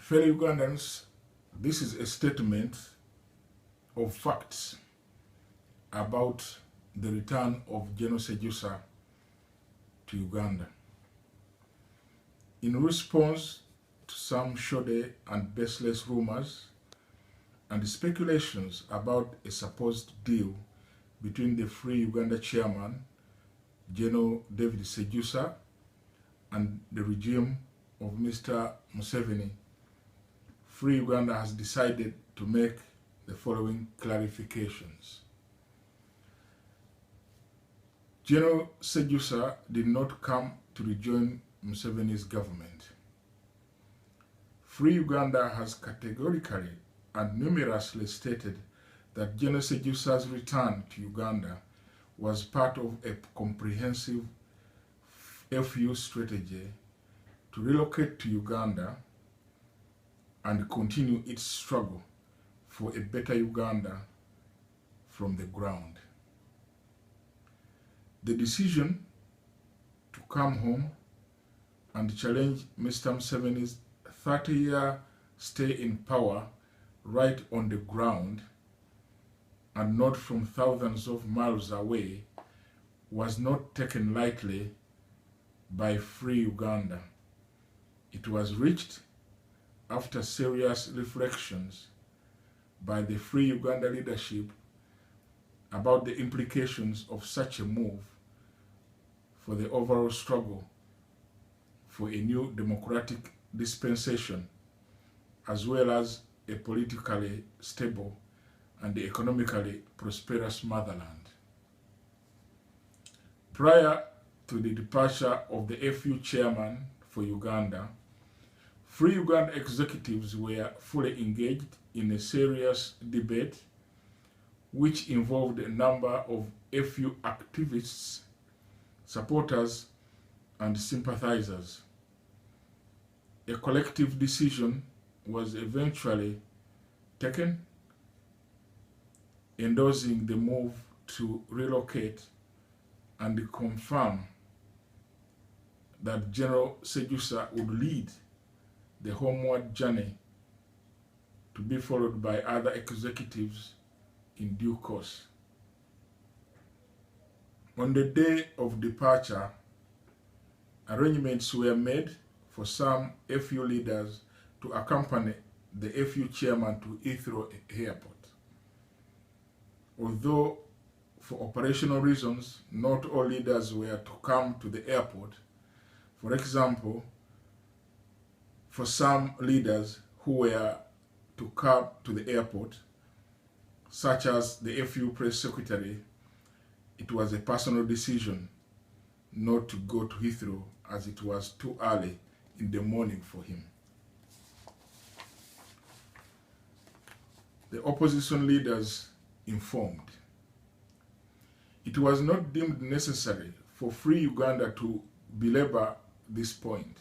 Fellow Ugandans, this is a statement of facts about the return of General Sejusa to Uganda. In response to some shoddy and baseless rumors and speculations about a supposed deal between the Free Uganda chairman, General David Sejusa, and the regime of Mr. Museveni, Free Uganda has decided to make the following clarifications. General Sejusa did not come to rejoin Museveni's government. Free Uganda has categorically and numerously stated that General Sejusa's return to Uganda was part of a comprehensive FU strategy to relocate to Uganda and continue its struggle for a better Uganda from the ground. The decision to come home and challenge Mr. Museveni's 30-year stay in power right on the ground and not from thousands of miles away was not taken lightly by Free Uganda. It was reached after serious reflections by the Free Uganda leadership about the implications of such a move for the overall struggle for a new democratic dispensation, as well as a politically stable and economically prosperous motherland. Prior to the departure of the FU chairman for Uganda, Free Uganda executives were fully engaged in a serious debate which involved a number of FU activists, supporters, and sympathizers. A collective decision was eventually taken, endorsing the move to relocate and confirm that General Sejusa would lead the homeward journey to be followed by other executives in due course. On the day of departure, arrangements were made for some FU leaders to accompany the FU chairman to Heathrow Airport. Although for operational reasons, not all leaders were to come to the airport. For example, for some leaders who were to come to the airport, such as the FU press secretary, it was a personal decision not to go to Heathrow as it was too early in the morning for him. The opposition leaders informed. It was not deemed necessary for Free Uganda to belabor this point,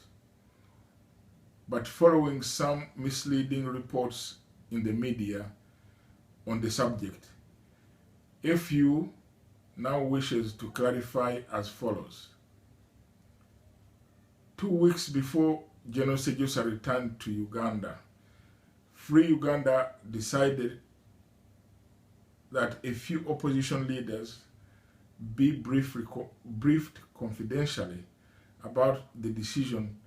but following some misleading reports in the media on the subject, FU now wishes to clarify as follows. 2 weeks before General Sejusa returned to Uganda, Free Uganda decided that a few opposition leaders be briefed confidentially about the decision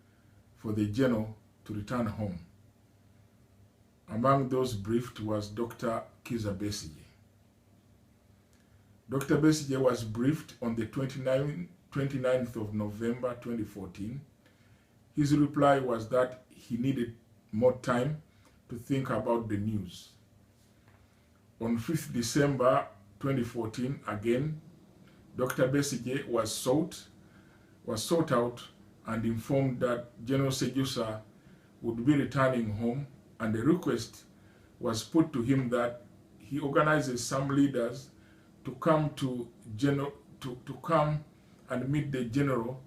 for the general to return home. Among those briefed was Dr. Kizza Besigye. Dr. Besigye was briefed on the 29th of November 2014. His reply was that he needed more time to think about the news. On 5th December 2014, again, Dr. Besigye was sought out and informed that General Sejusa would be returning home, and a request was put to him that he organizes some leaders to come to come and meet the general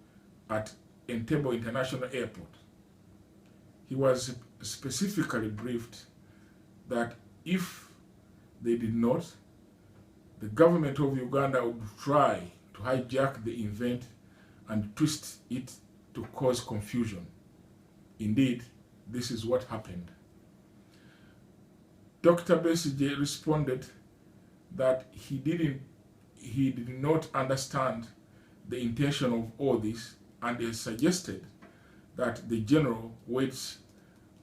at Entebbe International Airport. He was specifically briefed that if they did not, the government of Uganda would try to hijack the event and twist it to cause confusion. Indeed, this is what happened. Dr. Besigye responded that he did not understand the intention of all this, and he suggested that the general waits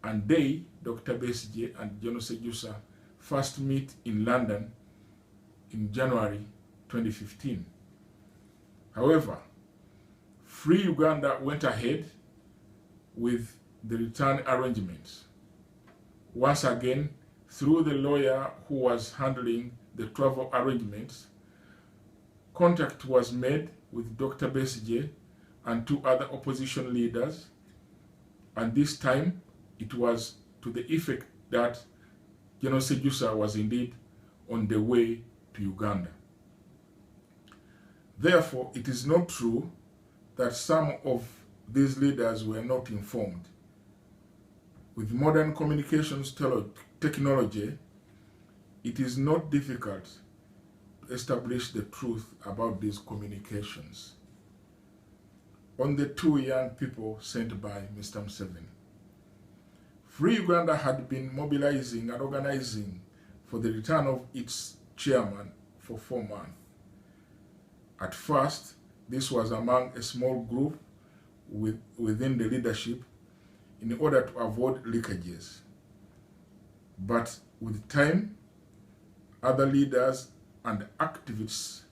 and they, Dr. Besigye and General Sejusa, first meet in London in January 2015. However, Free Uganda went ahead with the return arrangements. Once again, through the lawyer who was handling the travel arrangements, contact was made with Dr. Besigye and 2 other opposition leaders, and this time it was to the effect that General Sejusa was indeed on the way to Uganda. Therefore, it is not true that some of these leaders were not informed. With modern communications technology, it is not difficult to establish the truth about these communications. On the 2 young people sent by Mr. Museveni, Free Uganda had been mobilizing and organizing for the return of its chairman for 4 months. At first, this was among a small group within the leadership in order to avoid leakages. But with time, other leaders and activists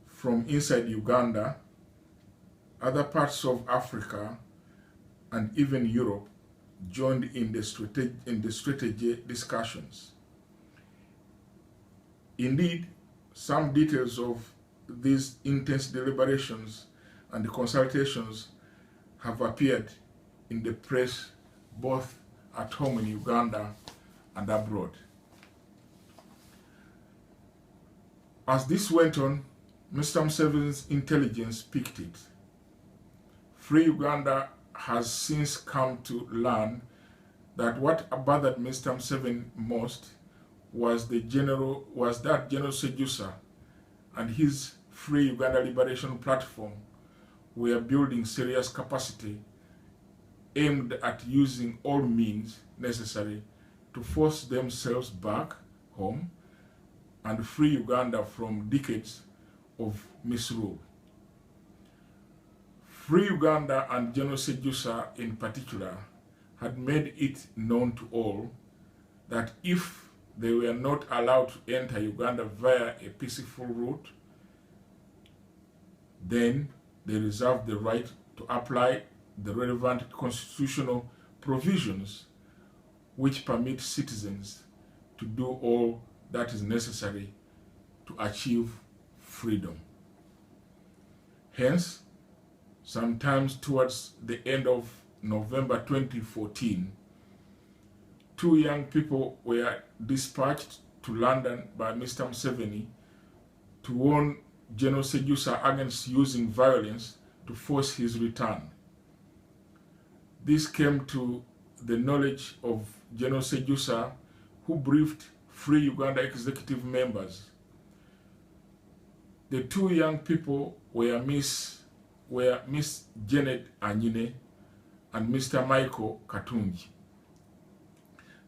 from inside Uganda, other parts of Africa, and even Europe joined in the strategy discussions. Indeed, some details of these intense deliberations and consultations have appeared in the press both at home in Uganda and abroad. As this went on, Mr. Museveni's intelligence picked it. Free Uganda has since come to learn that what bothered Mr. Museveni most was that General Sejusa and his Free Uganda Liberation Platform were building serious capacity aimed at using all means necessary to force themselves back home and free Uganda from decades of misrule. Free Uganda and General Sejusa in particular had made it known to all that if they were not allowed to enter Uganda via a peaceful route, then they reserved the right to apply the relevant constitutional provisions which permit citizens to do all that is necessary to achieve freedom. Hence, sometimes towards the end of November 2014, 2 young people were dispatched to London by Mr. Museveni to warn General Sejusa against using violence to force his return. This came to the knowledge of General Sejusa, who briefed Free Uganda executive members. The 2 young people were Miss Janet Anyine and Mr. Michael Katungi.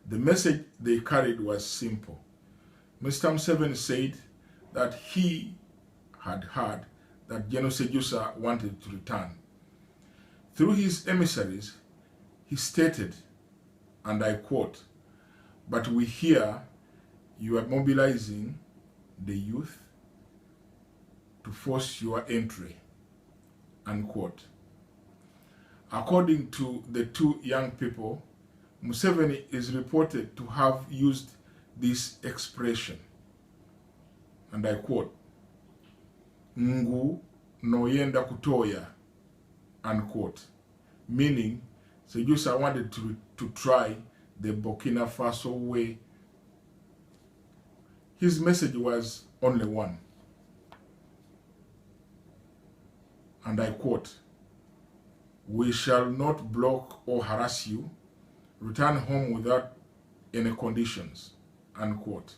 The message they carried was simple. Mr. Museveni said that he had heard that General Sejusa wanted to return. Through his emissaries, he stated, and I quote, "But we hear you are mobilizing the youth to force your entry," unquote. According to the 2 young people, Museveni is reported to have used this expression, and I quote, "Ngu noyenda kutoya," unquote, meaning Sejusa wanted to try the Burkina Faso way. His message was only one, and I quote, "We shall not block or harass you. Return home without any conditions," unquote.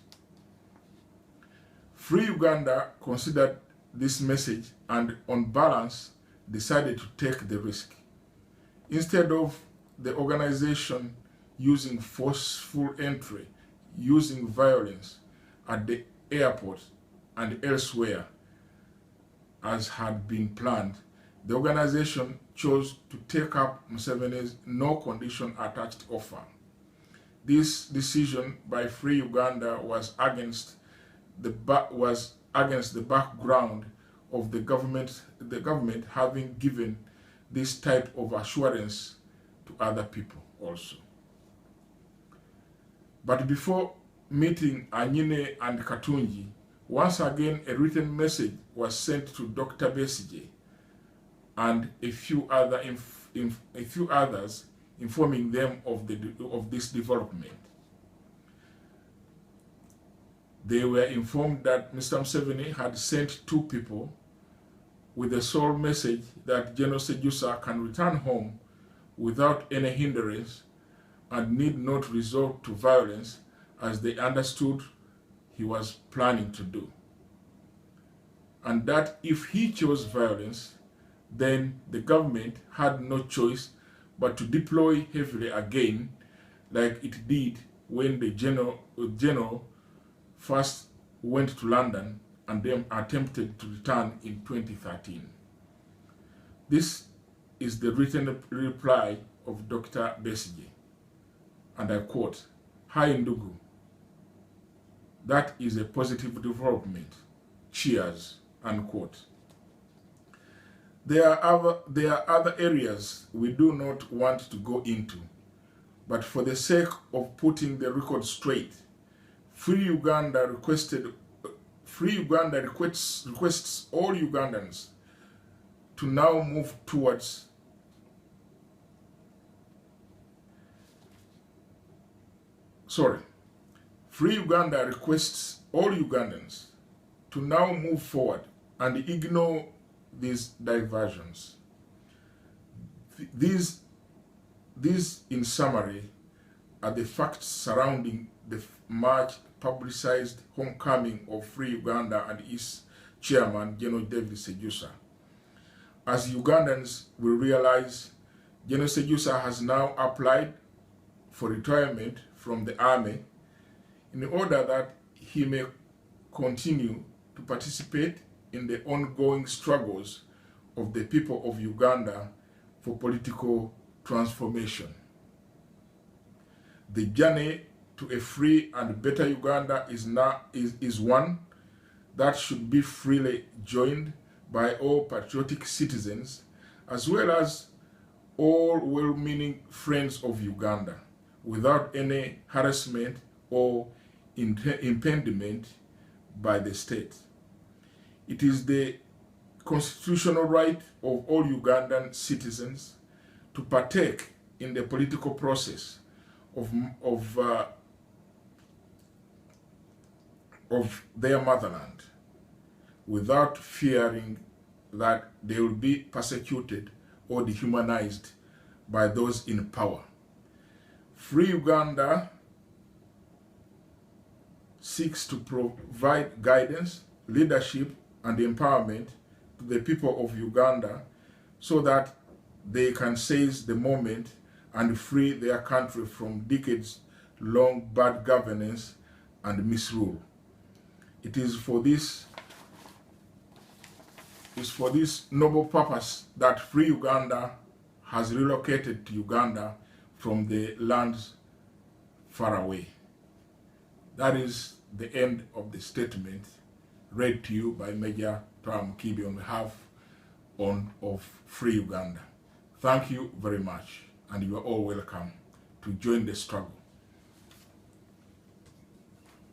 Free Uganda considered this message and, on balance, decided to take the risk. Instead of the organization using forceful entry, using violence at the airport and elsewhere, as had been planned, the organization chose to take up Museveni's no-condition attached offer. This decision by Free Uganda was against the background of the government having given this type of assurance to other people also. But before meeting Anyine and Katunji, once again a written message was sent to Dr. Besigye and a few others, informing them of this development. They were informed that Mr. Museveni had sent 2 people with the sole message that General Sejusa can return home without any hindrance and need not resort to violence, as they understood he was planning to do. And that if he chose violence, then the government had no choice but to deploy heavily again, like it did when the general first went to London and then attempted to return in 2013. This is the written reply of Dr. Besigye, and I quote, "Hi Ndugu, that is a positive development. Cheers," unquote. There are other areas we do not want to go into, but for the sake of putting the record straight, Free Uganda requests all Ugandans to now move towards Free Uganda requests all Ugandans to now move forward and ignore these diversions. These, in summary, are the facts surrounding the much publicized homecoming of Free Uganda and its chairman, General David Sejusa. As Ugandans will realize, General Sejusa has now applied for retirement from the army in order that he may continue to participate in the ongoing struggles of the people of Uganda for political transformation. The journey to a free and better Uganda is one that should be freely joined by all patriotic citizens, as well as all well-meaning friends of Uganda, without any harassment or impediment by the state. It is the constitutional right of all Ugandan citizens to partake in the political process of their motherland, without fearing that they will be persecuted or dehumanized by those in power. Free Uganda seeks to provide guidance, leadership, and empowerment to the people of Uganda so that they can seize the moment and free their country from decades-long bad governance and misrule. It is for this noble purpose that Free Uganda has relocated to Uganda from the lands far away. That is the end of the statement read to you by Major Tom Kibi on behalf of Free Uganda. Thank you very much, and you are all welcome to join the struggle.